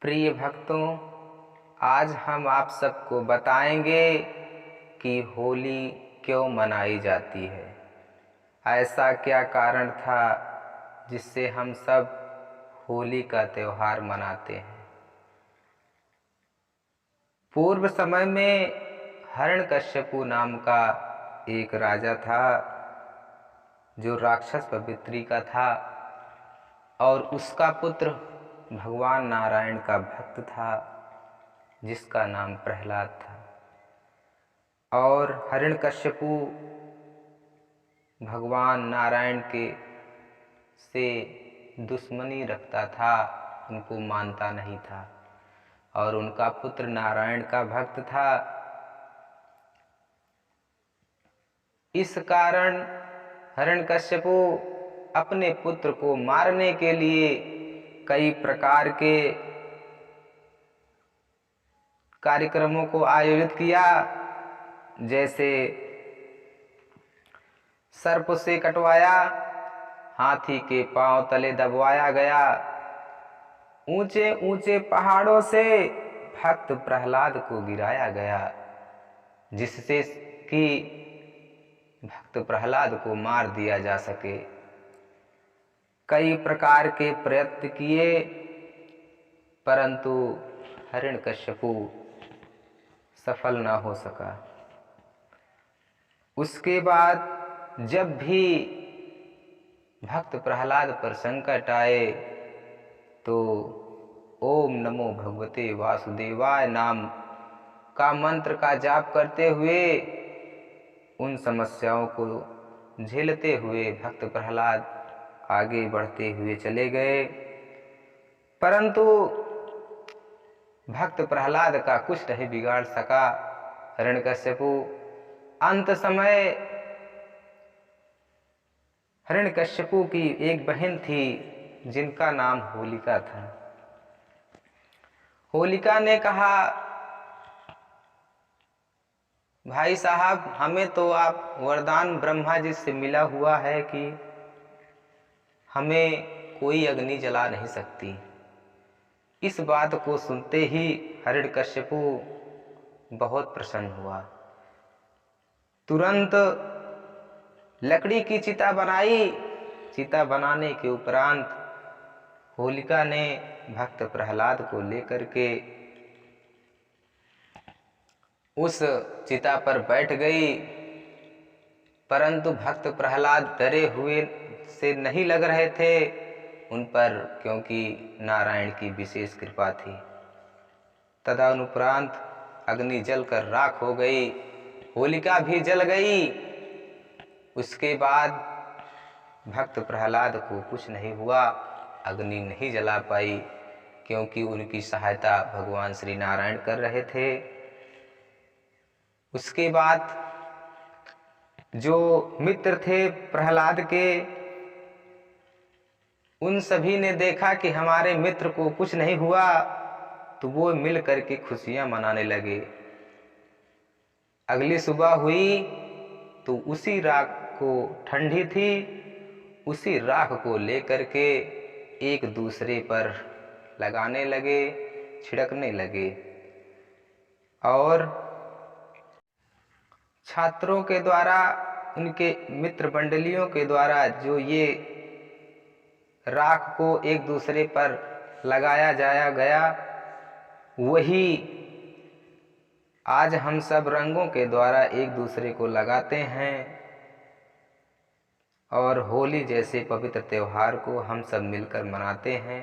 प्रिय भक्तों, आज हम आप सबको बताएंगे कि होली क्यों मनाई जाती है। ऐसा क्या कारण था जिससे हम सब होली का त्यौहार मनाते हैं। पूर्व समय में हिरण्यकश्यपु नाम का एक राजा था जो राक्षस पवित्री का था और उसका पुत्र भगवान नारायण का भक्त था जिसका नाम प्रहलाद था। और हिरण्यकश्यपु भगवान नारायण के से दुश्मनी रखता था, उनको मानता नहीं था और उनका पुत्र नारायण का भक्त था। इस कारण हिरण्यकश्यपु अपने पुत्र को मारने के लिए कई प्रकार के कार्यक्रमों को आयोजित किया, जैसे सर्प से कटवाया, हाथी के पांव तले दबवाया गया, ऊंचे ऊंचे पहाड़ों से भक्त प्रहलाद को गिराया गया, जिससे कि भक्त प्रहलाद को मार दिया जा सके। कई प्रकार के प्रयत्न किए परंतु हिरण्यकश्यपु सफल न हो सका। उसके बाद जब भी भक्त प्रहलाद पर संकट आए तो ओम नमो भगवते वासुदेवाय नाम का मंत्र का जाप करते हुए उन समस्याओं को झेलते हुए भक्त प्रहलाद आगे बढ़ते हुए चले गए। परंतु भक्त प्रहलाद का कुछ नहीं बिगाड़ सका हिरण्यकश्यपु। अंत समय हिरण्यकश्यपु की एक बहन थी जिनका नाम होलिका था। होलिका ने कहा, भाई साहब, हमें तो आप वरदान ब्रह्मा जी से मिला हुआ है कि हमें कोई अग्नि जला नहीं सकती। इस बात को सुनते ही हिरण्यकश्यपु बहुत प्रसन्न हुआ। तुरंत लकड़ी की चिता बनाई। चिता बनाने के उपरांत होलिका ने भक्त प्रहलाद को लेकर के उस चिता पर बैठ गई, परंतु भक्त प्रहलाद डरे हुए से नहीं लग रहे थे उन पर, क्योंकि नारायण की विशेष कृपा थी। तदनुपरांत अग्नि जलकर राख हो गई, होलिका भी जल गई। उसके बाद भक्त प्रहलाद को कुछ नहीं हुआ, अग्नि नहीं जला पाई, क्योंकि उनकी सहायता भगवान श्री नारायण कर रहे थे। उसके बाद जो मित्र थे प्रहलाद के, उन सभी ने देखा कि हमारे मित्र को कुछ नहीं हुआ, तो वो मिल करके खुशियां मनाने लगे। अगली सुबह हुई तो उसी राख को, ठंडी थी, उसी राख को लेकर के एक दूसरे पर लगाने लगे, छिड़कने लगे। और छात्रों के द्वारा, उनके मित्र मंडलियों के द्वारा जो ये राख को एक दूसरे पर लगाया जाया गया, वही आज हम सब रंगों के द्वारा एक दूसरे को लगाते हैं और होली जैसे पवित्र त्योहार को हम सब मिलकर मनाते हैं।